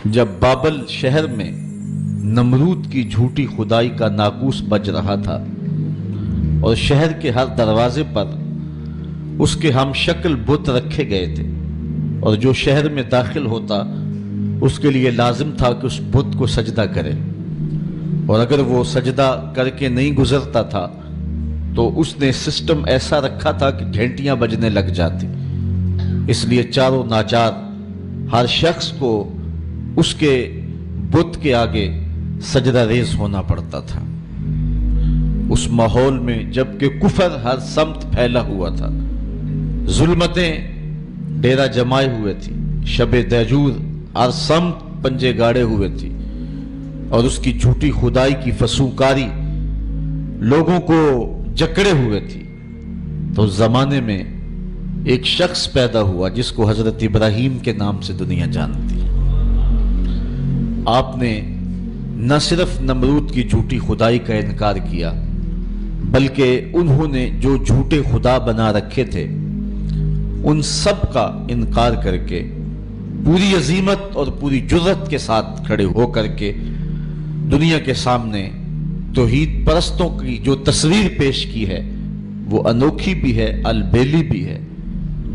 جب بابل شہر میں نمرود کی جھوٹی خدائی کا ناقوس بج رہا تھا اور شہر کے ہر دروازے پر اس کے ہم شکل بت رکھے گئے تھے، اور جو شہر میں داخل ہوتا اس کے لیے لازم تھا کہ اس بت کو سجدہ کرے، اور اگر وہ سجدہ کر کے نہیں گزرتا تھا تو اس نے سسٹم ایسا رکھا تھا کہ گھنٹیاں بجنے لگ جاتی، اس لیے چاروں ناچار ہر شخص کو اس کے بت کے آگے سجدہ ریز ہونا پڑتا تھا۔ اس ماحول میں جبکہ کفر ہر سمت پھیلا ہوا تھا، ظلمتیں ڈیرا جمائے ہوئے تھی، شب دہجور ہر سمت پنجے گاڑے ہوئے تھی، اور اس کی جھوٹی خدائی کی فسوکاری لوگوں کو جکڑے ہوئے تھی، تو زمانے میں ایک شخص پیدا ہوا جس کو حضرت ابراہیم کے نام سے دنیا جانتی۔ آپ نے نہ صرف نمرود کی جھوٹی خدائی کا انکار کیا، بلکہ انہوں نے جو جھوٹے خدا بنا رکھے تھے ان سب کا انکار کر کے پوری عظیمت اور پوری جرأت کے ساتھ کھڑے ہو کر کے دنیا کے سامنے توحید پرستوں کی جو تصویر پیش کی ہے وہ انوکھی بھی ہے، البیلی بھی ہے،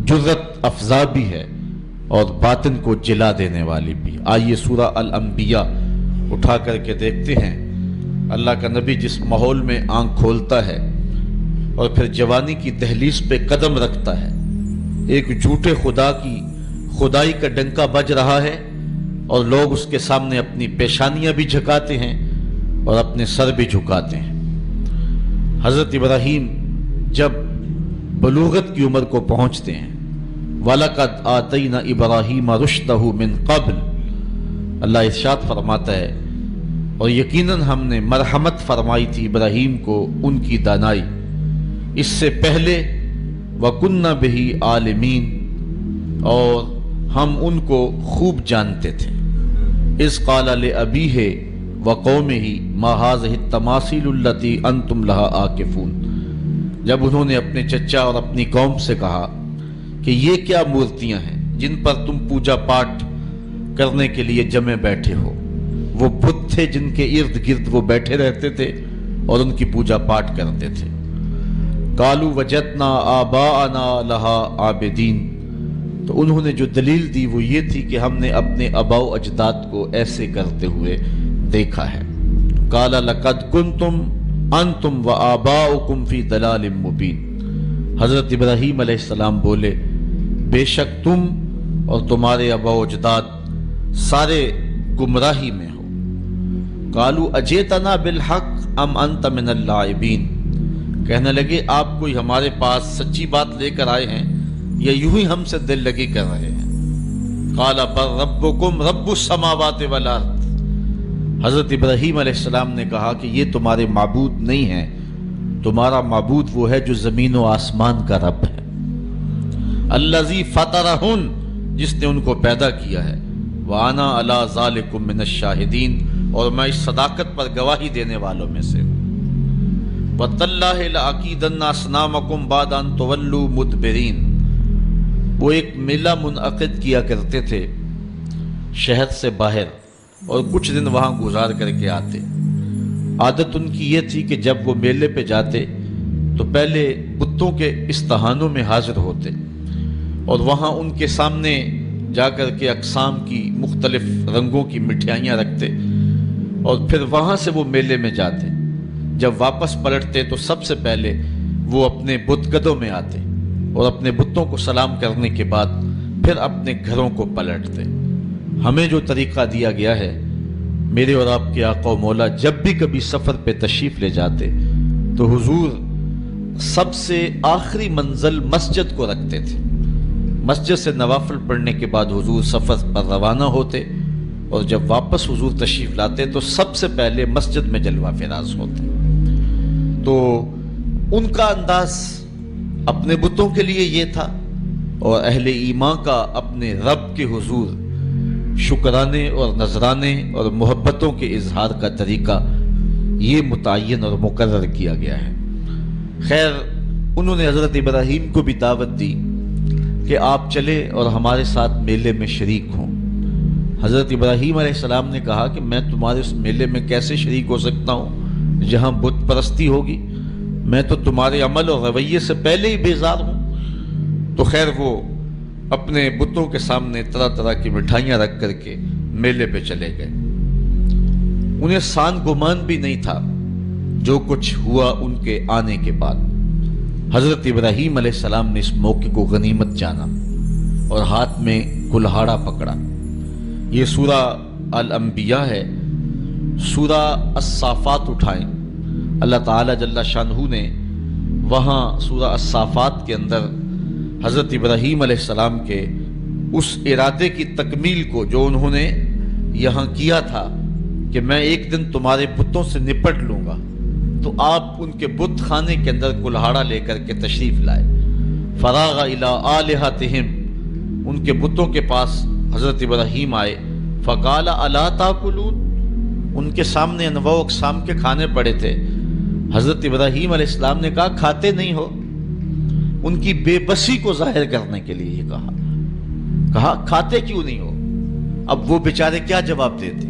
جرأت افزا بھی ہے، اور باطن کو جلا دینے والی بھی۔ آئیے سورہ الانبیاء اٹھا کر کے دیکھتے ہیں اللہ کا نبی جس ماحول میں آنکھ کھولتا ہے اور پھر جوانی کی دہلیز پہ قدم رکھتا ہے، ایک جھوٹے خدا کی خدائی کا ڈنکا بج رہا ہے، اور لوگ اس کے سامنے اپنی پیشانیاں بھی جھکاتے ہیں اور اپنے سر بھی جھکاتے ہیں۔ حضرت ابراہیم جب بلوغت کی عمر کو پہنچتے ہیں، وَلَقَدْ آتَيْنَا إِبْرَاهِيمَ رُشْدَهُ مِنْ قَبْلِ، اللہ ارشاد فرماتا ہے اور یقیناً ہم نے مرحمت فرمائی تھی ابراہیم کو ان کی دانائی اس سے پہلے، وَكُنَّا بِهِ عَالِمِينَ، اور ہم ان کو خوب جانتے تھے۔ اِذْ قَالَ لِأَبِيهِ وَقَوْمِهِ مَا هَٰذِهِ التَّمَاثِيلُ الَّتِي أَنْتُمْ لَهَا عَاكِفُونَ، جب انہوں نے اپنے چچا اور اپنی قوم سے کہا کہ یہ کیا مورتیاں ہیں جن پر تم پوجا پاٹ کرنے کے لیے جمے بیٹھے ہو۔ وہ بت تھے جن کے ارد گرد وہ بیٹھے رہتے تھے اور ان کی پوجا پاٹ کرتے تھے۔ قالوا وجدنا آباءنا لها عابدین، تو انہوں نے جو دلیل دی وہ یہ تھی کہ ہم نے اپنے آباء و اجداد کو ایسے کرتے ہوئے دیکھا ہے۔ قال لقد کنتم انتم وآباؤکم فی ضلال مبین، حضرت ابراہیم علیہ السلام بولے بے شک تم اور تمہارے آباء و اجداد سارے گمراہی میں ہو۔ قالوا اجئتنا بالحق ام انت من اللاعبین، کہنے لگے آپ کوئی ہمارے پاس سچی بات لے کر آئے ہیں یا یوں ہی ہم سے دل لگی کر رہے ہیں۔ قال بل ربکم رب السماوات والارض، حضرت ابراہیم علیہ السلام نے کہا کہ یہ تمہارے معبود نہیں ہیں، تمہارا معبود وہ ہے جو زمین و آسمان کا رب ہے۔ الذی فطرہن، جس نے ان کو پیدا کیا ہے، وانا علی ذالکم من الشاہدین، اور میں اس صداقت پر گواہی دینے والوں میں سے ہوں۔ وَتَاللَّهِ لَأَكِيدَنَّ أَصْنَامَكُمْ بَعْدَ أَن تُوَلُّوا مُدْبِرِينَ، وہ ایک میلہ منعقد کیا کرتے تھے شہر سے باہر اور کچھ دن وہاں گزار کر کے آتے۔ عادت ان کی یہ تھی کہ جب وہ میلے پہ جاتے تو پہلے بتوں کے استہانوں میں حاضر ہوتے اور وہاں ان کے سامنے جا کر کے اقسام کی مختلف رنگوں کی مٹھائیاں رکھتے، اور پھر وہاں سے وہ میلے میں جاتے۔ جب واپس پلٹتے تو سب سے پہلے وہ اپنے بت گدوں میں آتے اور اپنے بتوں کو سلام کرنے کے بعد پھر اپنے گھروں کو پلٹتے۔ ہمیں جو طریقہ دیا گیا ہے، میرے اور آپ کے آقا و مولا جب بھی کبھی سفر پہ تشریف لے جاتے تو حضور سب سے آخری منزل مسجد کو رکھتے تھے۔ مسجد سے نوافل پڑھنے کے بعد حضور سفر پر روانہ ہوتے، اور جب واپس حضور تشریف لاتے تو سب سے پہلے مسجد میں جلوہ فراز ہوتے۔ تو ان کا انداز اپنے بتوں کے لیے یہ تھا، اور اہل ایمان کا اپنے رب کے حضور شکرانے اور نذرانے اور محبتوں کے اظہار کا طریقہ یہ متعین اور مقرر کیا گیا ہے۔ خیر، انہوں نے حضرت ابراہیم کو بھی دعوت دی کہ آپ چلے اور ہمارے ساتھ میلے میں شریک ہوں۔ حضرت ابراہیم علیہ السلام نے کہا کہ میں تمہارے اس میلے میں کیسے شریک ہو سکتا ہوں جہاں بت پرستی ہوگی، میں تو تمہارے عمل اور رویے سے پہلے ہی بیزار ہوں۔ تو خیر وہ اپنے بتوں کے سامنے طرح طرح کی مٹھائیاں رکھ کر کے میلے پہ چلے گئے۔ انہیں سان گمان بھی نہیں تھا جو کچھ ہوا ان کے آنے کے بعد۔ حضرت ابراہیم علیہ السلام نے اس موقع کو غنیمت جانا اور ہاتھ میں کلہاڑا پکڑا۔ یہ سورہ الانبیاء ہے۔ سورہ الصافات اٹھائیں، اللہ تعالیٰ جل شانہ نے وہاں سورہ الصافات کے اندر حضرت ابراہیم علیہ السلام کے اس ارادے کی تکمیل کو جو انہوں نے یہاں کیا تھا کہ میں ایک دن تمہارے بتوں سے نپٹ لوں گا، تو آپ ان کے بت خانے کے اندر کلہاڑا لے کر کے تشریف لائے۔ فراغ الی آلہتہم، ان کے بتوں کے پاس حضرت ابراہیم آئے۔ فقال الا تاکلون، ان کے سامنے انواع و اقسام کے کھانے پڑے تھے۔ حضرت ابراہیم علیہ السلام نے کہا کھاتے نہیں ہو؟ ان کی بے بسی کو ظاہر کرنے کے لیے یہ کہا کھاتے کیوں نہیں ہو؟ اب وہ بیچارے کیا جواب دیتے؟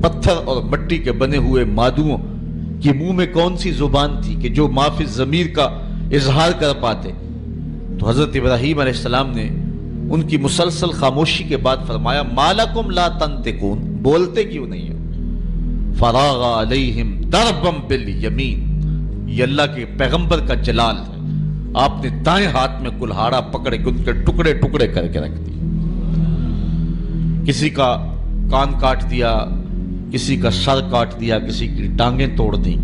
پتھر اور مٹی کے بنے ہوئے مادوؤں کی منہ میں کون سی زبان تھی کہ جو ما فی ضمیر کا اظہار کر پاتے؟ تو حضرت ابراہیم علیہ السلام نے ان کی مسلسل خاموشی کے بعد فرمایا ما لکم لا تنطقون، بولتے کیوں نہیں ہو؟ فراغ علیہم ضربا بالیمین، یہ اللہ کے پیغمبر کا جلال ہے، آپ نے دائیں ہاتھ میں کلہاڑا پکڑ کے ان کے ٹکڑے ٹکڑے کر کے رکھ دیے۔ کسی کا کان کاٹ دیا، کسی کا سر کاٹ دیا، کسی کی ٹانگیں توڑ دیں،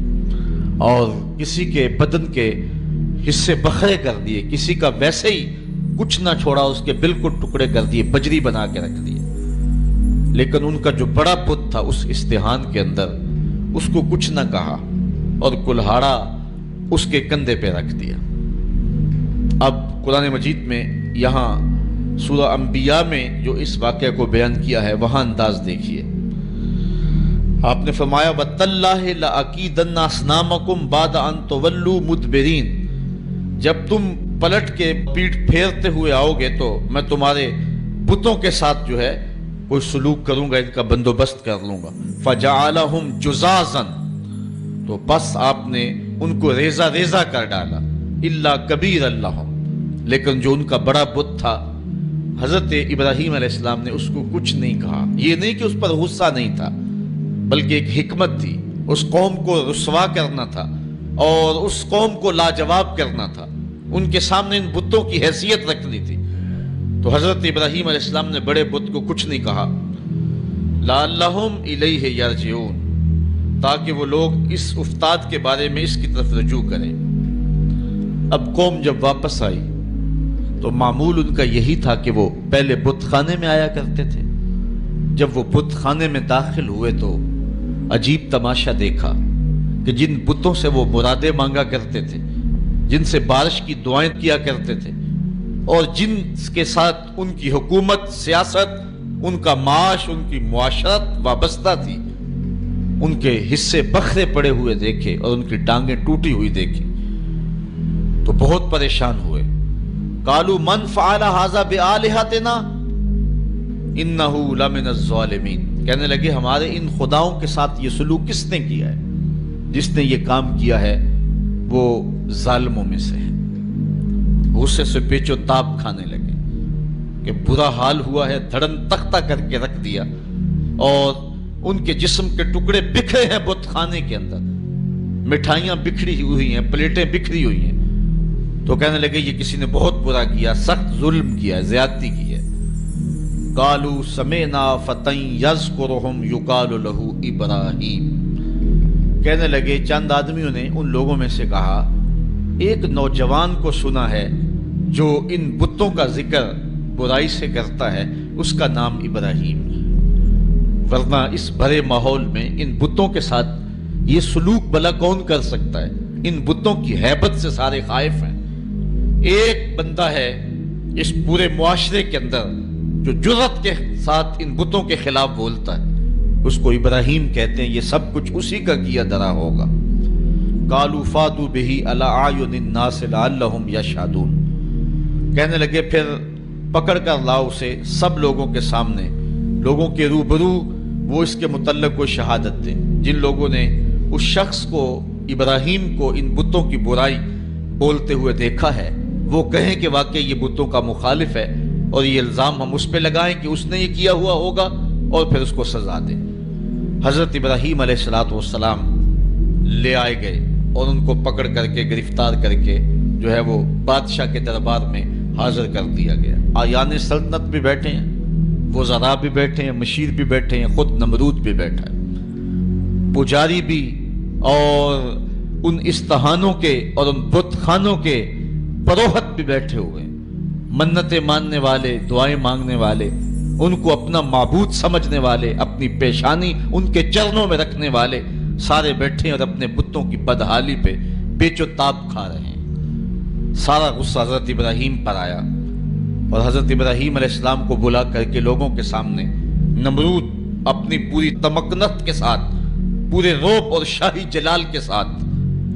اور کسی کے بدن کے حصے بکھرے کر دیے، کسی کا ویسے ہی کچھ نہ چھوڑا، اس کے بالکل ٹکڑے کر دیے، بجری بنا کے رکھ دیے۔ لیکن ان کا جو بڑا بت تھا اس استحان کے اندر، اس کو کچھ نہ کہا اور کلہاڑا اس کے کندھے پہ رکھ دیا۔ اب قرآن مجید میں یہاں سورہ انبیاء میں جو اس واقعہ کو بیان کیا ہے وہاں انداز دیکھیے۔ آپ نے فرمایا وَتَاللَّهِ لَأَكِيدَنَّ أَصْنَامَكُمْ بَعْدَ أَن تُوَلُّوا مُدْبِرِينَ، جب تم پلٹ کے پیٹھ پھیرتے ہوئے آؤ گے تو میں تمہارے بتوں کے ساتھ جو ہے کوئی سلوک کروں گا، ان کا بندوبست کر لوں گا۔ فَجَعَلَهُمْ جُزَازًا، تو بس آپ نے ان کو ریزہ ریزہ کر ڈالا۔ إِلَّا كَبِيرًا لَهُمْ، لیکن جو ان کا بڑا بت تھا حضرت ابراہیم علیہ السلام نے اس کو کچھ نہیں کہا۔ یہ نہیں کہ اس پر غصہ نہیں تھا، بلکہ ایک حکمت تھی، اس قوم کو رسوا کرنا تھا اور اس قوم کو لاجواب کرنا تھا، ان کے سامنے ان بتوں کی حیثیت رکھنی تھی۔ تو حضرت ابراہیم علیہ السلام نے بڑے بت کو کچھ نہیں کہا۔ لعلہم الیہ یرجعون، تاکہ وہ لوگ اس افتاد کے بارے میں اس کی طرف رجوع کریں۔ اب قوم جب واپس آئی تو معمول ان کا یہی تھا کہ وہ پہلے بت خانے میں آیا کرتے تھے۔ جب وہ بت خانے میں داخل ہوئے تو عجیب تماشا دیکھا کہ جن بتوں سے وہ مرادیں مانگا کرتے تھے، جن سے بارش کی دعائیں کیا کرتے تھے، اور جن کے ساتھ ان کی حکومت، سیاست، ان کا معاش، ان کی معاشرت وابستہ تھی، ان کے حصے بکھرے پڑے ہوئے دیکھے اور ان کی ٹانگیں ٹوٹی ہوئی دیکھی تو بہت پریشان ہوئے۔ قالوا من فعل هذا بآلهتنا انه لمن الظالمین، کہنے لگے ہمارے ان خداؤں کے ساتھ یہ سلوک کس نے کیا ہے؟ جس نے یہ کام کیا ہے وہ ظالموں میں سے ہے۔ غصے سے پیچو تاب کھانے لگے کہ برا حال ہوا ہے، دھڑن تختہ کر کے رکھ دیا اور ان کے جسم کے ٹکڑے بکھرے ہیں بت خانے کے اندر، مٹھائیاں بکھری ہوئی ہیں، پلیٹیں بکھری ہوئی ہیں۔ تو کہنے لگے یہ کسی نے بہت برا کیا، سخت ظلم کیا ہے، زیادتی کی ہے۔ قالوا سمعنا فتى يذكرهم يقال له ابراہیم، کہنے لگے چند آدمیوں نے ان لوگوں میں سے کہا ایک نوجوان کو سنا ہے جو ان بتوں کا ذکر برائی سے کرتا ہے، اس کا نام ابراہیم ہے۔ ورنہ اس بھرے ماحول میں ان بتوں کے ساتھ یہ سلوک بھلا کون کر سکتا ہے؟ ان بتوں کی ہیبت سے سارے خائف ہیں۔ ایک بندہ ہے اس پورے معاشرے کے اندر جو جرأت کے ساتھ ان بتوں کے خلاف بولتا ہے، اس کو ابراہیم کہتے ہیں۔ یہ سب کچھ اسی کا کیا دھرا ہوگا۔ قالوا فاتوا به علی اعین الناس لعلهم یشهدون، کہنے لگے پھر پکڑ کر لاؤ اسے سب لوگوں کے سامنے لوگوں کے روبرو وہ اس کے متعلق کو شہادت دیں۔ جن لوگوں نے اس شخص کو، ابراہیم کو، ان بتوں کی برائی بولتے ہوئے دیکھا ہے، وہ کہیں کہ واقعی یہ بتوں کا مخالف ہے، اور یہ الزام ہم اس پہ لگائیں کہ اس نے یہ کیا ہوا ہوگا، اور پھر اس کو سزا دیں۔ حضرت ابراہیم علیہ السلام لے آئے گئے اور ان کو پکڑ کر کے گرفتار کر کے جو ہے وہ بادشاہ کے دربار میں حاضر کر دیا گیا۔ آیان سلطنت بھی بیٹھے ہیں، وزراء بھی بیٹھے ہیں، مشیر بھی بیٹھے ہیں، خود نمرود بھی بیٹھا ہے، پجاری بھی، اور ان استہانوں کے اور ان بت خانوں کے پروہت بھی بیٹھے ہوئے ہیں، منتیں ماننے والے، دعائیں مانگنے والے، ان کو اپنا معبود سمجھنے والے، اپنی پیشانی ان کے چرنوں میں رکھنے والے سارے بیٹھے ہیں اور اپنے بتوں کی بدحالی پہ بیچ و تاب کھا رہے ہیں۔ سارا غصہ حضرت ابراہیم پر آیا، اور حضرت ابراہیم علیہ السلام کو بلا کر کے لوگوں کے سامنے نمرود اپنی پوری تمکنت کے ساتھ، پورے روب اور شاہی جلال کے ساتھ،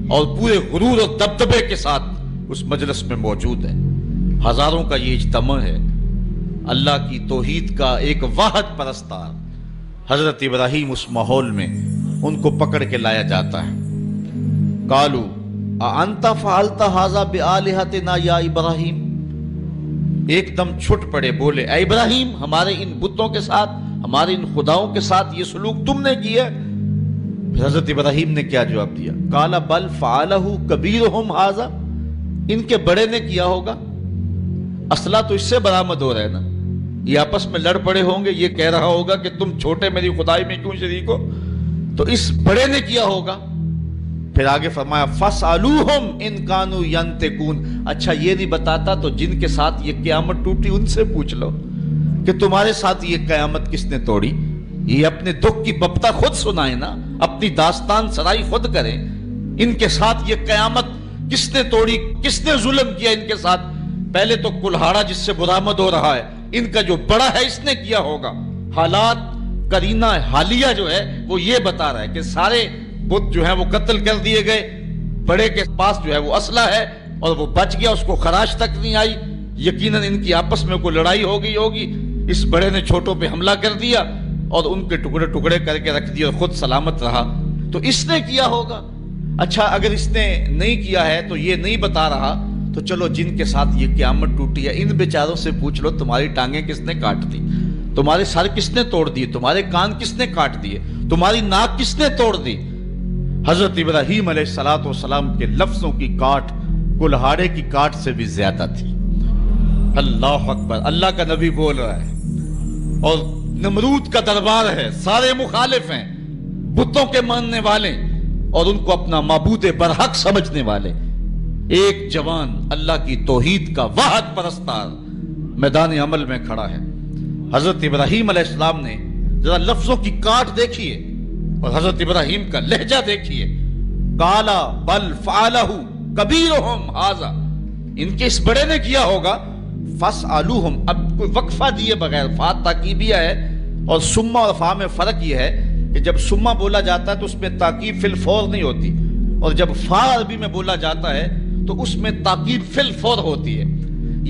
اور پورے غرور اور دبدبے کے ساتھ اس مجلس میں موجود ہے۔ ہزاروں کا یہ اجتماع ہے، اللہ کی توحید کا ایک واحد پرستار حضرت ابراہیم اس ماحول میں ان کو پکڑ کے لایا جاتا ہے۔ قالو اانت فعلت ھذا بآلہتنا یا ابراہیم، ایک دم چھٹ پڑے، بولے اے ابراہیم، ہمارے ان بتوں کے ساتھ، ہمارے ان خداؤں کے ساتھ یہ سلوک تم نے کیا؟ پھر حضرت ابراہیم نے کیا جواب دیا؟ قال بل فعلہ کبیرہم ھذا، ان کے بڑے نے کیا ہوگا۔ اسلحہ تو اس سے برآمد ہو رہا ہے نا، یہ آپس میں لڑ پڑے ہوں گے، یہ کہہ رہا ہوگا کہ تم چھوٹے میری خدائی میں کیوں شریک ہو، تو اس بڑے نے کیا ہوگا۔ پھر آگے فرمایا فَاسْأَلُوهُمْ إِن كَانُوا يَنْطِقُونَ، اچھا یہ نہیں بتاتا تو جن کے ساتھ یہ قیامت ٹوٹی ان سے پوچھ لو کہ تمہارے ساتھ یہ قیامت کس نے توڑی۔ یہ اپنے دکھ کی بپتا خود سنائیں نا، اپنی داستان سرائی خود کریں، ان کے ساتھ یہ قیامت کس نے توڑی، کس نے ظلم کیا ان کے ساتھ۔ پہلے تو کلہاڑا جس سے برآمد ہو رہا ہے، ان کا جو بڑا ہے اس نے کیا ہوگا۔ حالات قرینہ حالیہ جو ہے وہ یہ بتا رہا ہے کہ سارے بت جو ہیں وہ قتل کر دیے گئے، بڑے کے پاس جو ہے وہ اسلحہ ہے اور وہ بچ گیا، اس کو خراش تک نہیں آئی، یقیناً ان کی آپس میں کوئی لڑائی ہو گئی ہوگی، اس بڑے نے چھوٹوں پہ حملہ کر دیا اور ان کے ٹکڑے ٹکڑے کر کے رکھ دیا اور خود سلامت رہا، تو اس نے کیا ہوگا۔ اچھا اگر اس نے نہیں کیا ہے تو یہ نہیں بتا رہا، تو چلو جن کے ساتھ یہ قیامت ٹوٹی ہے ان بیچاروں سے پوچھ لو تمہاری ٹانگیں کس نے کاٹ دی، تمہارے سر کس نے توڑ دیے، تمہارے کان کس نے کاٹ دیے، تمہاری ناک کس نے توڑ دی۔ حضرت ابراہیم علیہ السلام کے لفظوں کی کاٹ کلہاڑے کی کاٹ سے بھی زیادہ تھی۔ اللہ اکبر، اللہ کا نبی بول رہا ہے اور نمرود کا دربار ہے، سارے مخالف ہیں، بتوں کے ماننے والے اور ان کو اپنا معبود برحق سمجھنے والے۔ ایک جوان اللہ کی توحید کا واحد پرستار میدان عمل میں کھڑا ہے۔ حضرت ابراہیم علیہ السلام نے ذرا لفظوں کی کاٹ دیکھیے اور حضرت ابراہیم کا لہجہ دیکھیے۔ قالا بل فعلہ کبیرہم ھذا، ان کے اس بڑے نے کیا ہوگا۔ فاسألوہم، اب کوئی وقفہ دیے بغیر، فا تاکیبیہ ہے اور سما اور فا میں فرق یہ ہے کہ جب سما بولا جاتا ہے تو اس میں تاکیب فی الفور نہیں ہوتی، اور جب فا عربی میں بولا جاتا ہے تو اس میں تاکیب فی الفور ہوتی ہے،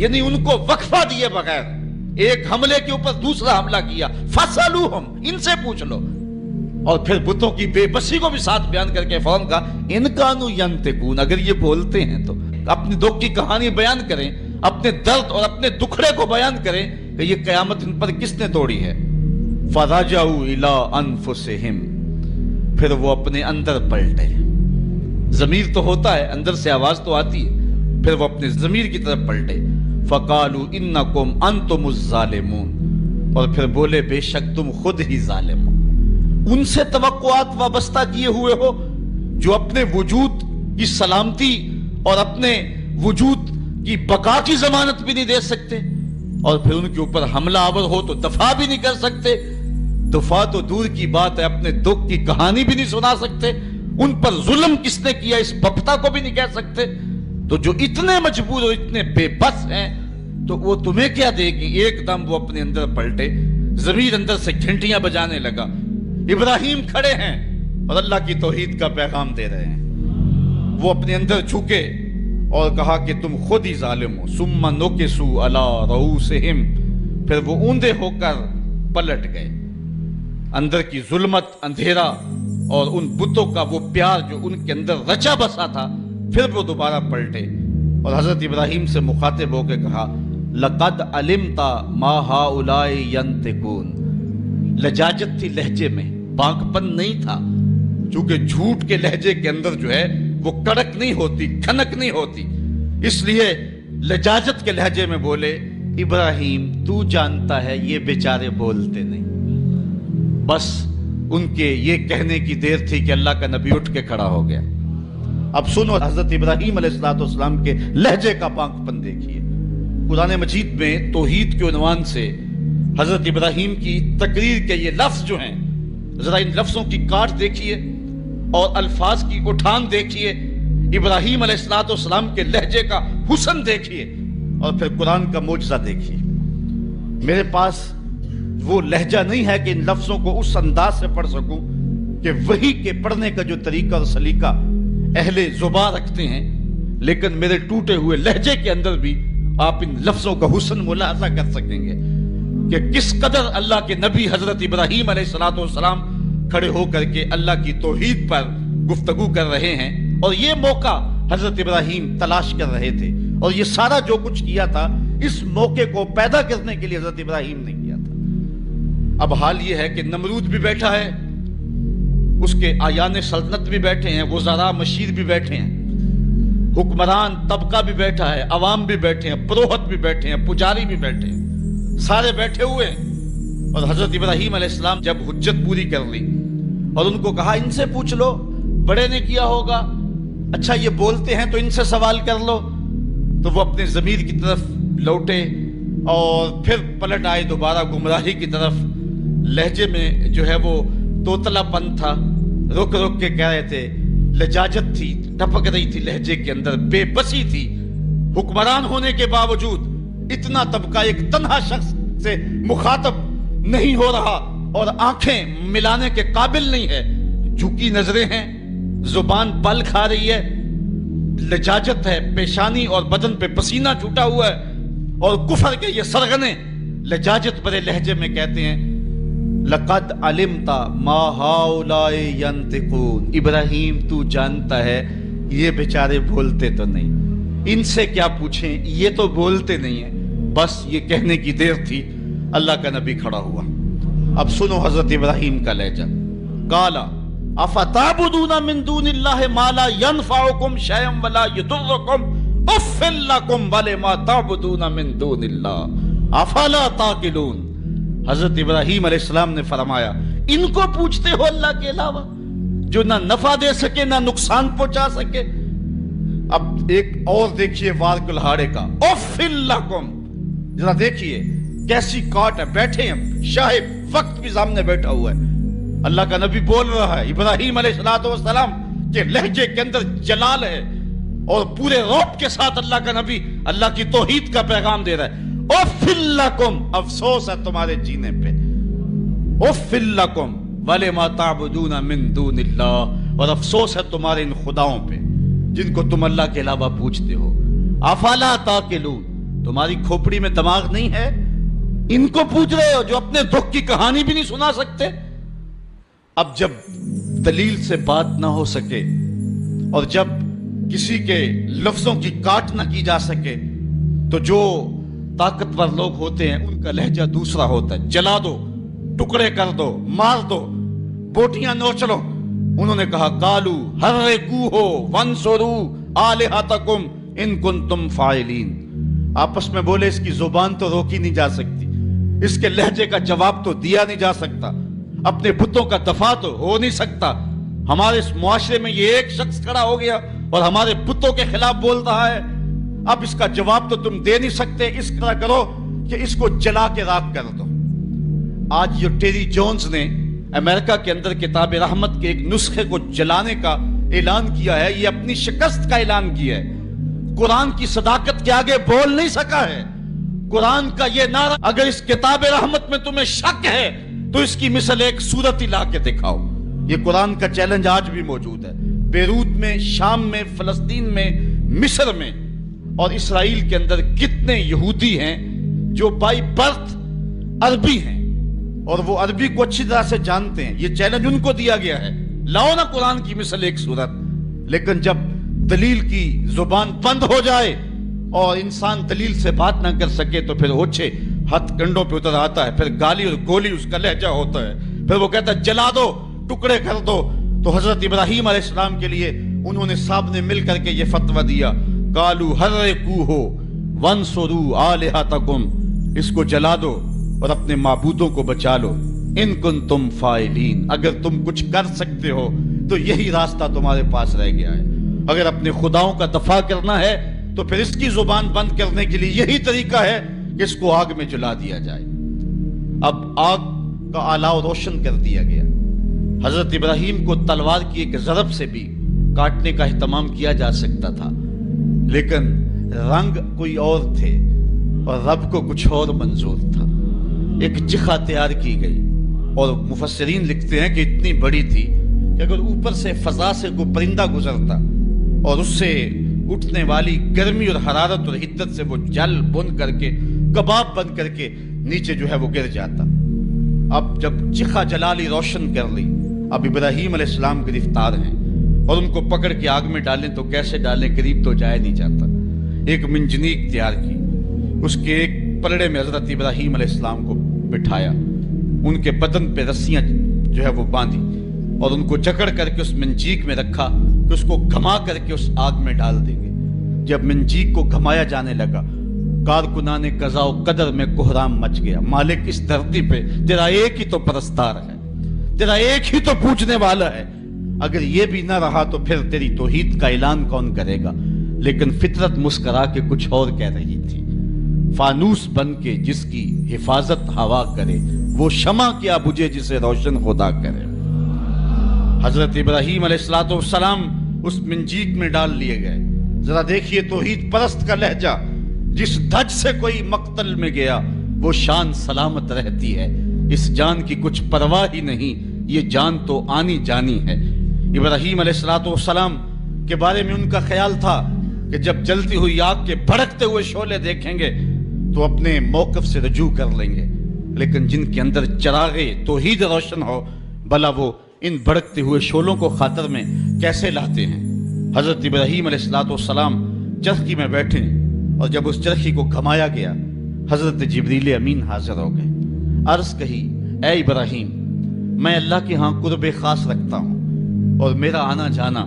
یعنی ان کو وقفہ دیے بغیر ایک حملے کے اوپر دوسرا حملہ کیا۔ فاسألوہم، ان سے پوچھ لو، اور پھر بتوں کی بے بسی کو بھی ساتھ بیان کر کے فوراً کہا ان کانوا ینطقون، اگر یہ بولتے ہیں تو اپنی دکھ کی کہانی بیان کریں، اپنے درد اور اپنے دکھڑے کو بیان کریں کہ یہ قیامت ان پر کس نے توڑی ہے۔ فرجعوا الی انفسہم، پھر وہ اپنے اندر پلٹے، ضمیر تو ہوتا ہے، اندر سے آواز تو آتی ہے، پھر وہ اپنے ضمیر کی طرف پلٹے۔ فقالوا انکم انتم الظالمون، اور پھر بولے بے شک تم خود ہی ظالم ہو۔ ان سے توقعات وابستہ کیے ہوئے ہو جو اپنے وجود کی سلامتی اور اپنے وجود کی بقا کی ضمانت بھی نہیں دے سکتے، اور پھر ان کے اوپر حملہ آور ہو تو دفاع بھی نہیں کر سکتے، دفاع تو دور کی بات ہے، اپنے دکھ کی کہانی بھی نہیں سنا سکتے، ان پر ظلم کس نے کیا اس بپتا کو بھی نہیں کہہ سکتے۔ تو جو اتنے مجبور اور اتنے بے بس ہیں تو وہ تمہیں کیا دے گی۔ ایک دم وہ اپنے اندر پلٹے، ضمیر اندر سے گھنٹیاں بجانے لگا۔ ابراہیم کھڑے ہیں اور اللہ کی توحید کا پیغام دے رہے ہیں، وہ اپنے اندر جھکے اور کہا کہ تم خود ہی ظالم ہو۔ ثم نکسوا علی رؤوسہم، پھر وہ اوندے ہو کر پلٹ گئے. اندر کی ظلمت، اندھیرا اور ان بتوں کا وہ پیار جو ان کے اندر رچا بسا تھا، پھر وہ دوبارہ پلٹے اور حضرت ابراہیم سے مخاطب ہو کے کہا لَقَدْ عَلِمْتَ مَا هَؤُلَاءِ يَنْطِقُونَ. لجاجت تھی لہجے میں، بانک پن نہیں تھا، چونکہ جھوٹ کے لہجے کے اندر جو ہے وہ کڑک نہیں ہوتی، کھنک نہیں ہوتی، اس لیے لجاجت کے لہجے میں بولے ابراہیم تو جانتا ہے یہ بیچارے بولتے نہیں. بس ان کے یہ کہنے کی دیر تھی کہ اللہ کا نبی اٹھ کے کھڑا ہو گیا. اب سنو حضرت ابراہیم علیہ السلام کے لہجے کا بانک پن دیکھیے. قرآن مجید میں توحید کے عنوان سے حضرت ابراہیم کی تقریر کے یہ لفظ جو ہیں، ذرا ان لفظوں کی کاٹ دیکھیے اور الفاظ کی اٹھان دیکھیے، ابراہیم علیہ السلام کے لہجے کا حسن دیکھیے اور پھر قرآن کا معجزہ دیکھیے. میرے پاس وہ لہجہ نہیں ہے کہ ان لفظوں کو اس انداز سے پڑھ سکوں کہ وحی کے پڑھنے کا جو طریقہ اور سلیقہ اہل زبان رکھتے ہیں، لیکن میرے ٹوٹے ہوئے لہجے کے اندر بھی آپ ان لفظوں کا حسن ملاحظہ کر سکیں گے کہ کس قدر اللہ کے نبی حضرت ابراہیم علیہ السلام کھڑے ہو کر کے اللہ کی توحید پر گفتگو کر رہے ہیں، اور یہ موقع حضرت ابراہیم تلاش کر رہے تھے، اور یہ سارا جو کچھ کیا تھا اس موقع کو پیدا کرنے کے لیے حضرت ابراہیم نے کیا تھا. اب حال یہ ہے کہ نمرود بھی بیٹھا ہے، اس کے آیان سلطنت بھی بیٹھے ہیں، وزراء مشیر بھی بیٹھے ہیں، حکمران طبقہ بھی بیٹھا ہے، عوام بھی بیٹھے ہیں، پروہت بھی بیٹھے ہیں، پجاری بھی بیٹھے ہیں، سارے بیٹھے ہوئے ہیں. اور حضرت ابراہیم علیہ السلام جب حجت پوری کر لی اور ان کو کہا ان سے پوچھ لو، بڑے نے کیا ہوگا، اچھا یہ بولتے ہیں تو ان سے سوال کر لو، تو وہ اپنے ضمیر کی طرف لوٹے اور پھر پلٹ آئے دوبارہ گمراہی کی طرف. لہجے میں جو ہے وہ توتلا پن تھا، رک رک کے کہہ رہے تھے، لجاجت تھی، ٹپک رہی تھی لہجے کے اندر، بے بسی تھی. حکمران ہونے کے باوجود اتنا طبقہ ایک تنہا شخص سے مخاطب نہیں ہو رہا اور آنکھیں ملانے کے قابل نہیں ہے، جھکی نظریں ہیں، زبان بل کھا رہی ہے، لجاجت ہے، پیشانی اور بدن پہ پسینہ چھوٹا ہوا ہے، اور کفر کے یہ سرغنے لجاجت برے لہجے میں کہتے ہیں لَقَدْ عَلِمْتَ مَا هَؤُلَاءِ يَنْطِقُونَ. ابراہیم تو جانتا ہے یہ بیچارے بولتے تو نہیں، ان سے کیا پوچھیں، یہ تو بولتے نہیں ہیں. بس یہ کہنے کی دیر تھی، اللہ کا نبی کھڑا ہوا. اب سنو حضرت ابراہیم کا لہجہ. قَالَ أَفَتَعْبُدُونَ مِن دُونِ اللَّهِ مَا لَا يَنْفَعُكُمْ شَيْئًا وَلَا يَضُرُّكُمْ أُفٍّ لَكُمْ وَلِمَا تَعْبُدُونَ مِن دُونِ اللَّهِ أَفَلَا تَعْقِلُونَ. حضرت ابراہیم علیہ السلام نے فرمایا ان کو پوچھتے ہو اللہ کے علاوہ جو نہ نفع دے سکے نہ نقصان پہنچا سکے. اب ایک اور دیکھیے وار کلہاڑے کا، أُفٍّ لَكُمْ. ذرا دیکھیے کیسی کاٹ ہے، بیٹھے ہیں شاہد وقت بھی سامنے بیٹھا ہوا ہے، اللہ کا نبی بول رہا ہے، ابراہیم علیہ السلام کے لہجے کے اندر جلال ہے، اور پورے رعب کے ساتھ اللہ کا نبی اللہ کی توحید کا پیغام دے رہا ہے. اُفٍّ لَكُمْ، افسوس ہے تمہارے جینے پہ، اُفٍّ لَكُمْ وَلِمَا تَعْبُدُونَ مِن دُونِ اللَّهِ، اور افسوس ہے تمہارے ان خداؤں پہ جن کو تم اللہ کے علاوہ پوچھتے ہو. أَفَلَا تَعْقِلُونَ، تمہاری کھوپڑی میں دماغ نہیں ہے، ان کو پوچھ رہے ہو جو اپنے دکھ کی کہانی بھی نہیں سنا سکتے. اب جب دلیل سے بات نہ ہو سکے اور جب کسی کے لفظوں کی کاٹ نہ کی جا سکے تو جو طاقتور لوگ ہوتے ہیں ان کا لہجہ دوسرا ہوتا ہے. جلا دو، ٹکڑے کر دو، مار دو، بوٹیاں نوچ لو. انہوں نے کہا قَالُوا حَرِّقُوهُ وَانصُرُوا آلِهَتَكُمْ إِن كُنتُمْ فَاعِلِينَ. آپس میں بولے اس کی زبان تو روکی نہیں جا سکتی، اس کے لہجے کا جواب تو دیا نہیں جا سکتا، اپنے بتوں کا دفاع تو ہو نہیں سکتا. ہمارے اس معاشرے میں یہ ایک شخص کھڑا ہو گیا اور ہمارے بتوں کے خلاف بول رہا ہے، اب اس کا جواب تو تم دے نہیں سکتے، اس طرح کرو کہ اس کو جلا کے راکھ کر دو. آج جو ٹیری جونز نے امریکہ کے اندر کتاب رحمت کے ایک نسخے کو جلانے کا اعلان کیا ہے، یہ اپنی شکست کا اعلان کیا ہے. قرآن کی صداقت کے آگے بول نہیں سکا ہے. قرآن کا یہ نعرہ، اگر اس کتاب رحمت میں تمہیں شک ہے تو اس کی مثل ایک صورت ہی لا کے دکھاؤ. یہ قرآن کا چیلنج آج بھی موجود ہے. بیروت میں، شام میں، فلسطین میں، مصر میں اور اسرائیل کے اندر کتنے یہودی ہیں جو بائی برتھ عربی ہیں، اور وہ عربی کو اچھی طرح سے جانتے ہیں. یہ چیلنج ان کو دیا گیا ہے, لاؤ نا قرآن کی مثل ایک صورت. لیکن جب دلیل کی زبان بند ہو جائے اور انسان دلیل سے بات نہ کر سکے تو پھر اوچھے ہاتھ کنڈوں پہ اتر آتا ہے, پھر گالی اور گولی اس کا لہجہ ہوتا ہے, پھر وہ کہتا ہے جلا دو, ٹکڑے کر دو. تو حضرت ابراہیم علیہ السلام کے لیے انہوں نے سامنے مل کر کے یہ فتویٰ دیا, قالوا حرقوہ وانصروا آلہتکم, اس کو جلا دو اور اپنے معبودوں کو بچا لو. ان کنتم فاعلین, اگر تم کچھ کر سکتے ہو تو یہی راستہ تمہارے پاس رہ گیا ہے. اگر اپنے خداؤں کا دفاع کرنا ہے تو پھر اس کی زبان بند کرنے کے لیے یہی طریقہ ہے کہ اس کو آگ میں جلا دیا جائے. اب آگ کا آلاؤ روشن کر دیا گیا. حضرت ابراہیم کو تلوار کی ایک ضرب سے بھی کاٹنے کا اہتمام کیا جا سکتا تھا, لیکن رنگ کوئی اور تھے اور رب کو کچھ اور منظور تھا. ایک چخا تیار کی گئی اور مفسرین لکھتے ہیں کہ اتنی بڑی تھی کہ اگر اوپر سے فضا سے کوئی پرندہ گزرتا اور اس سے اٹھنے والی گرمی اور حرارت اور حدت سے وہ جل بن کر کے کباب بن کر کے نیچے جو ہے وہ گر جاتا. اب جب چخا جلالی روشن کر لی, اب ابراہیم علیہ السلام گرفتار ہیں اور ان کو پکڑ کے آگ میں ڈالیں تو کیسے ڈالیں, قریب تو جایا نہیں جاتا. ایک منجنیق تیار کی, اس کے ایک پلڑے میں حضرت ابراہیم علیہ السلام کو بٹھایا, ان کے بدن پہ رسیاں جو ہے وہ باندھی اور ان کو جکڑ کر کے اس منجیق میں رکھا کہ اس کو گھما کر کے اس آگ میں ڈال دیں گے. جب منجیق کو گھمایا جانے لگا, کارکنان قضاء و قدر میں کوہرام مچ گیا. مالک اس دھرتی پہ تیرا ایک ہی تو پرستار ہے, تیرا ایک ہی تو پوچھنے والا ہے, اگر یہ بھی نہ رہا تو پھر تیری توحید کا اعلان کون کرے گا. لیکن فطرت مسکرا کے کچھ اور کہہ رہی تھی, فانوس بن کے جس کی حفاظت ہوا کرے, وہ شمع کیا بجھے جسے روشن خدا کرے. حضرت ابراہیم علیہ السلام اس منجیق میں ڈال لیے گئے. ذرا دیکھیے توحید پرست کا لہجہ, جس دھج سے کوئی مقتل میں گیا وہ شان سلامت رہتی ہے, اس جان کی کچھ پرواہ ہی نہیں, یہ جان تو آنی جانی ہے. ابراہیم علیہ السلام کے بارے میں ان کا خیال تھا کہ جب جلتی ہوئی آگ کے بھڑکتے ہوئے شعلے دیکھیں گے تو اپنے موقف سے رجوع کر لیں گے, لیکن جن کے اندر چراغ توحید روشن ہو بھلا وہ ان بھڑکتے ہوئے شعلوں کو خاطر میں کیسے لاتے ہیں. حضرت ابراہیم علیہ السلام چرخی میں بیٹھے اور جب اس چرخی کو گھمایا گیا حضرت جبریل امین حاضر ہو گئے. عرض کہی, اے ابراہیم, میں اللہ کے ہاں قرب خاص رکھتا ہوں اور میرا آنا جانا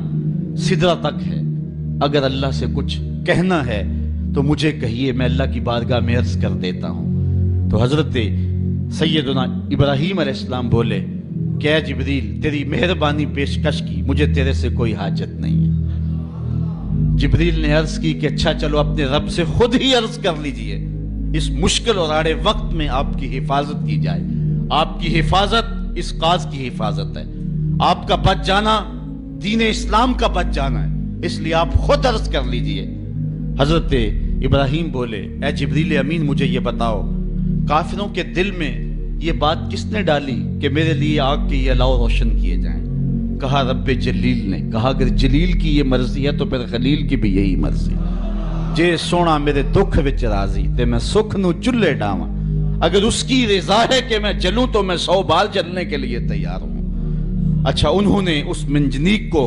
سدرہ تک ہے. اگر اللہ سے کچھ کہنا ہے تو مجھے کہیے, میں اللہ کی بارگاہ میں عرض کر دیتا ہوں. تو حضرت سیدنا ابراہیم علیہ السلام بولے کہ اے جبریل, تیری مہربانی پیشکش کی, مجھے تیرے سے کوئی حاجت نہیں ہے. جبریل نے عرض کی کہ اچھا چلو اپنے رب سے خود ہی عرض کر لیجئے, اس مشکل اور آڑے وقت میں آپ کی حفاظت کی جائے. آپ کی حفاظت اس قاض کی حفاظت ہے, آپ کا بچ جانا دین اسلام کا بچ جانا ہے, اس لیے آپ خود عرض کر لیجئے. حضرت ابراہیم بولے, اے جبریل امین, مجھے یہ بتاؤ, کافروں کے دل میں یہ بات کس نے ڈالی کہ میرے لیے آگ کے یہ الاؤ روشن کیے جائیں؟ کہا رب جلیل نے. کہا اگر جلیل کی یہ مرضی ہے تو پھر خلیل کی بھی یہی مرضی. جے سونا میرے دکھ وچ راضی تے میں سکھ نو چلے ڈاواں, اگر اس کی رضا ہے کہ میں جلوں تو میں 100 بار جلنے کے لیے تیار ہوں. اچھا, انہوں نے اس منجنیق کو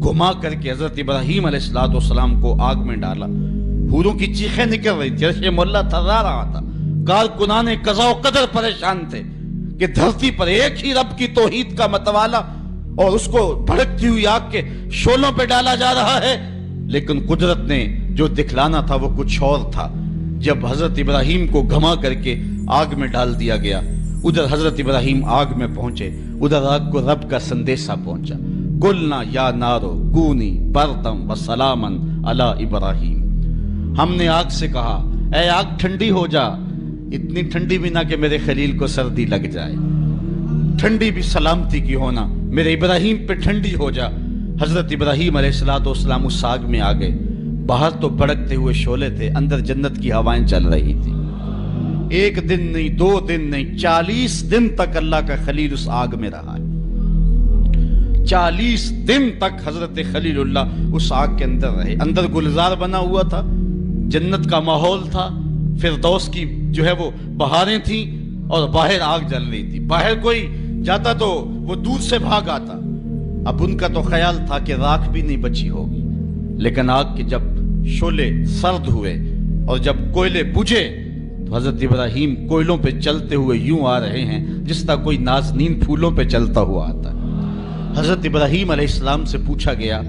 گھما کر کے حضرت ابراہیم علیہ السلام کو آگ میں ڈالا. حوروں کی چیخیں نکل رہی تھی, عرش مولا تھرا رہا تھا, کارکنان قضاء و قدر پریشان تھے کہ دھرتی پر ایک ہی رب کی توحید کا متوالا اور اس کو بھڑکتی ہوئی آگ کے شعلوں پہ ڈالا جا رہا ہے. لیکن قدرت نے جو دکھلانا تھا وہ کچھ اور تھا. جب حضرت ابراہیم کو گھما کر کے آگ میں ڈال دیا گیا, ادھر حضرت ابراہیم آگ میں پہنچے, ادھر آگ کو رب کا سندیسہ پہنچا. قلنا یا نارو کونی بردم و سلامن علی ابراہیم. ہم نے آگ سے کہا, اے آگ ٹھنڈی ہو جا, اتنی ٹھنڈی بھی نہ کہ میرے خلیل کو سردی لگ جائے, ٹھنڈی بھی سلامتی کی ہونا, میرے ابراہیم پہ ٹھنڈی ہو جا. حضرت ابراہیم علیہ السلام اس آگ میں آ گئے. باہر تو بھڑکتے ہوئے شعلے تھے, اندر جنت کی ہوائیں چل رہی تھی. ایک دن نہیں, 2 دن نہیں, 40 دن تک اللہ کا خلیل اس آگ میں رہا. 40 دن تک حضرت خلیل اللہ اس آگ کے اندر رہے. اندر گلزار بنا ہوا تھا, جنت کا ماحول تھا, فردوس کی جو ہے وہ بہاریں تھیں, اور باہر آگ جل رہی تھی. باہر کوئی جاتا تو وہ دور سے بھاگ آتا. اب ان کا تو خیال تھا کہ راکھ بھی نہیں بچی ہوگی، لیکن آگ کے جب شعلے سرد ہوئے اور جب کوئلے بجھے تو حضرت ابراہیم کوئلوں پہ چلتے ہوئے یوں آ رہے ہیں جس طرح کوئی نازنین پھولوں پہ چلتا ہوا آتا ہے. حضرت ابراہیم علیہ السلام سے پوچھا گیا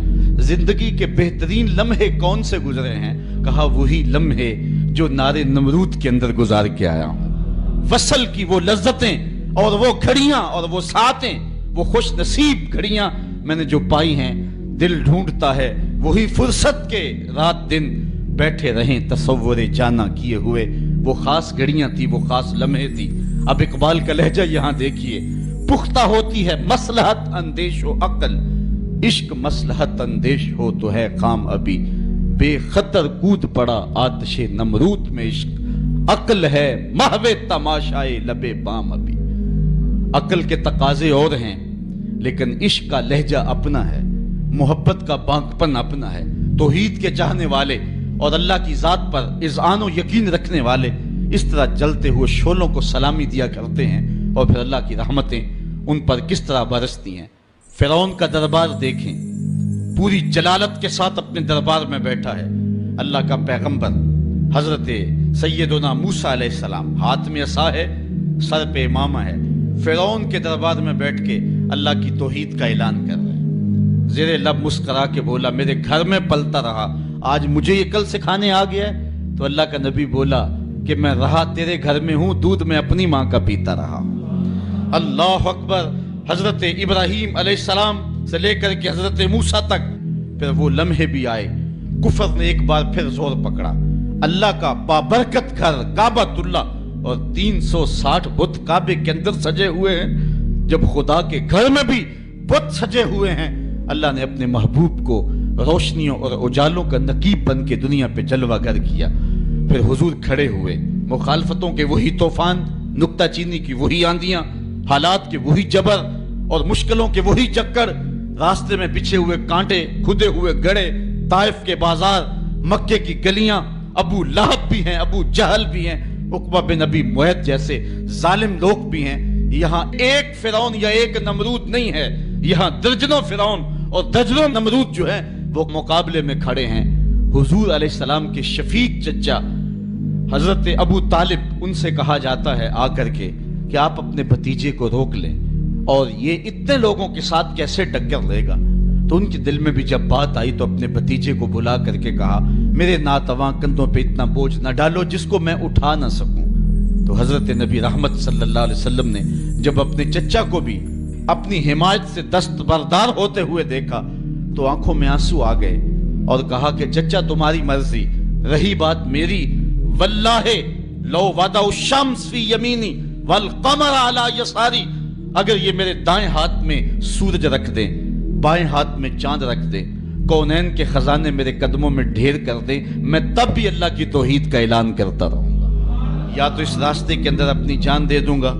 زندگی کے بہترین لمحے کون سے گزرے ہیں؟ کہا وہی لمحے جو نار نمرود کے اندر گزار کے آیا ہوں. وصل کی وہ لذتیں اور وہ گھڑیاں اور وہ ساعتیں، وہ خوش نصیب گھڑیاں میں نے جو پائی ہیں، دل ڈھونڈتا ہے وہی فرصت کے رات دن بیٹھے رہیں تصور جانا کیے ہوئے. وہ خاص گھڑیاں تھی، وہ خاص لمحے تھی. اب اقبال کا لہجہ یہاں دیکھیے. پختہ ہوتی ہے مصلحت اندیش و عقل، عشق مصلحت اندیش ہو تو ہے کام ابھی. بے خطر کود پڑا آتش نمرود میں عشق، عقل ہے محو تماشائے لبے بام ابھی. عقل کے تقاضے اور ہیں لیکن عشق کا لہجہ اپنا ہے، محبت کا بانکپن اپنا ہے. توحید کے چاہنے والے اور اللہ کی ذات پر اذعان و یقین رکھنے والے اس طرح جلتے ہوئے شعلوں کو سلامی دیا کرتے ہیں اور پھر اللہ کی رحمتیں ان پر کس طرح برستی ہیں. فرعون کا دربار دیکھیں، پوری جلالت کے ساتھ اپنے دربار میں بیٹھا ہے. اللہ کا پیغمبر حضرت سیدنا موسیٰ علیہ السلام، ہاتھ میں عصا ہے، سر پہ امامہ ہے، فرعون کے دربار میں بیٹھ کے اللہ کی توحید کا اعلان کر رہے ہیں. زیر لب مسکرا کے بولا میرے گھر میں پلتا رہا، آج مجھے یہ کل سکھانے آ گیا ہے. تو اللہ کا نبی بولا کہ میں رہا تیرے گھر میں ہوں، دودھ میں اپنی ماں کا پیتا رہا. اللہ اکبر. حضرت ابراہیم علیہ السلام سے لے کر کے حضرت موسیٰ تک پھر وہ لمحے بھی آئے. کفر نے ایک بار پھر زور پکڑا. اللہ کا بابرکت گھر کعبۃ اللہ اور 360 بت کعبے کے اندر سجے ہوئے ہیں. جب خدا کے گھر میں بھی بت سجے ہوئے ہیں، اللہ نے اپنے محبوب کو روشنیوں اور اجالوں کا نقیب بن کے دنیا پہ جلوہ گر کیا. پھر حضور کھڑے ہوئے. مخالفتوں کے وہی طوفان، نکتہ چینی کی وہی آندیاں، حالات کے وہی جبر اور مشکلوں کے وہی چکر، راستے میں بچھے ہوئے کانٹے، کھدے ہوئے گڑھے، طائف کے بازار، مکے کی گلیاں. ابو لہب بھی ہیں، ابو جہل بھی ہیں، عقبہ بن ابی معیط جیسے ظالم لوگ بھی ہیں. یہاں ایک فرعون یا ایک نمرود نہیں ہے، یہاں درجنوں فرعون اور درجنوں نمرود جو ہیں وہ مقابلے میں کھڑے ہیں. حضور علیہ السلام کے شفیق چچا حضرت ابو طالب، ان سے کہا جاتا ہے آ کر کے کہ آپ اپنے بھتیجے کو روک لیں، اور یہ اتنے لوگوں کے ساتھ کیسے ٹکر لے گا. تو ان کے دل میں بھی جب بات آئی تو اپنے بھتیجے کو بلا کر کے کہا میرے ناتواں کندھوں پہ اتنا بوجھ نہ ڈالو جس کو میں اٹھا نہ سکوں. تو حضرت نبی رحمت صلی اللہ علیہ وسلم نے جب اپنے چچا کو بھی اپنی حمایت سے دستبردار ہوتے ہوئے دیکھا تو آنکھوں میں آنسو آ گئے اور کہا کہ چچا تمہاری مرضی، رہی بات میری، واللہ لو وضع الشمس فی یمینی والقمر علی یساری، اگر یہ میرے دائیں ہاتھ میں سورج رکھ دیں، بائیں ہاتھ میں چاند رکھ دیں، کونین کے خزانے میرے قدموں میں ڈھیر کر دیں، میں تب بھی اللہ کی توحید کا اعلان کرتا رہوں گا. یا تو اس راستے کے اندر اپنی جان دے دوں گا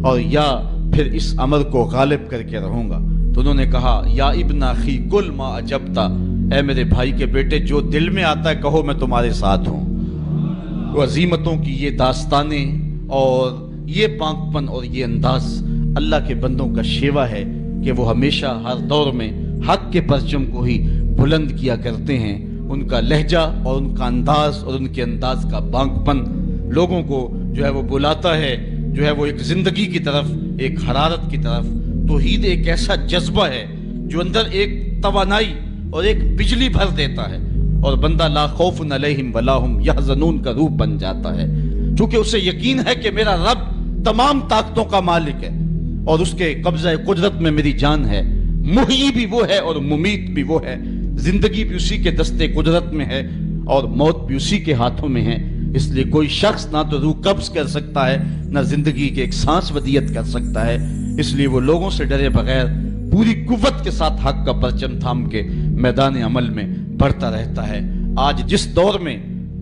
اور یا پھر اس امر کو غالب کر کے رہوں گا. تو انہوں نے کہا یا ابن اخی کل ما عجبتا، اے میرے بھائی کے بیٹے جو دل میں آتا ہے کہو میں تمہارے ساتھ ہوں. وہ عظیمتوں کی یہ داستانیں اور یہ پاکپن اور یہ انداز اللہ کے بندوں کا شیوا ہے کہ وہ ہمیشہ ہر دور میں حق کے پرچم کو ہی بلند کیا کرتے ہیں. ان کا لہجہ اور ان کا انداز اور ان کے انداز کا بانکپن لوگوں کو جو ہے وہ بلاتا ہے، جو ہے وہ ایک زندگی کی طرف، ایک حرارت کی طرف. توحید ایک ایسا جذبہ ہے جو اندر ایک توانائی اور ایک بجلی بھر دیتا ہے اور بندہ لا خوف علیہم ولا ہم یحزنون کا روح بن جاتا ہے، چونکہ اسے یقین ہے کہ میرا رب تمام طاقتوں کا مالک ہے اور اس کے قبضہ قدرت میں میری جان ہے. محیی بھی وہ ہے اور ممیت بھی وہ ہے، زندگی بھی اسی کے دستے قدرت میں ہے اور موت بھی اسی کے ہاتھوں میں ہے. اس لیے کوئی شخص نہ تو روح قبض کر سکتا ہے نہ زندگی کے ایک سانس ودیت کر سکتا ہے. اس لیے وہ لوگوں سے ڈرے بغیر پوری قوت کے ساتھ حق کا پرچم تھام کے میدان عمل میں بڑھتا رہتا ہے. آج جس دور میں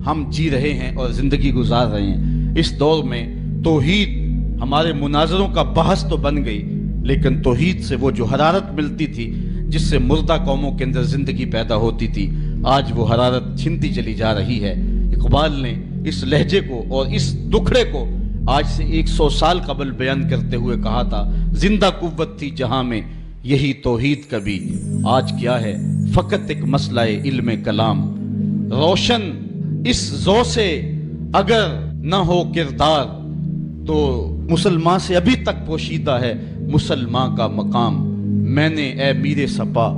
ہم جی رہے ہیں اور زندگی گزار رہے ہیں، اس دور میں توحید ہمارے مناظروں کا بحث تو بن گئی، لیکن توحید سے وہ جو حرارت ملتی تھی جس سے مردہ قوموں کے اندر زندگی پیدا ہوتی تھی، آج وہ حرارت چھنتی چلی جا رہی ہے. اقبال نے اس لہجے کو اور اس دکھڑے کو آج سے 100 سال قبل بیان کرتے ہوئے کہا تھا، زندہ قوت تھی جہاں میں یہی توحید کبھی، آج کیا ہے فقط ایک مسئلہ علم کلام، روشن اس ذو سے اگر نہ ہو کردار تو مسلمان سے ابھی تک پوشیدہ ہے مسلمان کا مقام۔ میں نے اے میر صفا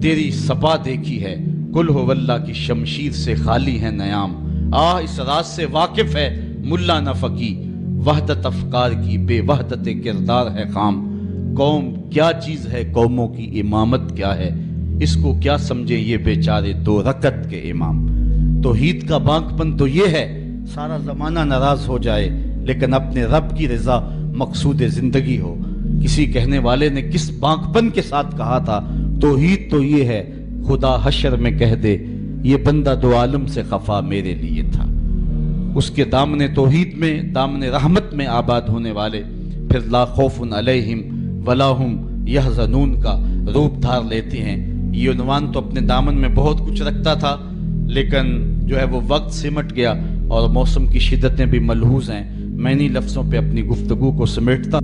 تیری صفا دیکھی ہے، کل ہو واللہ کی شمشیر سے خالی ہے نیام، اس راز سے واقف ہے ملا نہ فقی، وحدت افکار کی بے وحدت کردار ہے خام، قوم کیا چیز ہے قوموں کی امامت کیا ہے، اس کو کیا سمجھے یہ بیچارے 2 رکعت کے امام۔ توحید کا بانک پن تو یہ ہے سارا زمانہ ناراض ہو جائے لیکن اپنے رب کی رضا مقصود زندگی ہو۔ کسی کہنے والے نے کس بانک پن کے ساتھ کہا تھا، توحید تو یہ ہے خدا حشر میں کہہ دے یہ بندہ 2 عالم سے خفا میرے لیے تھا۔ اس کے دامن توحید میں، دامن رحمت میں آباد ہونے والے پھر لا خوف علیہم ولا ہم یحزنون کا روپ دھار لیتے ہیں۔ یہ عنوان تو اپنے دامن میں بہت کچھ رکھتا تھا لیکن جو ہے وہ وقت سمٹ گیا اور موسم کی شدتیں بھی ملحوظ ہیں، میں انہی لفظوں پہ اپنی گفتگو کو سمیٹتا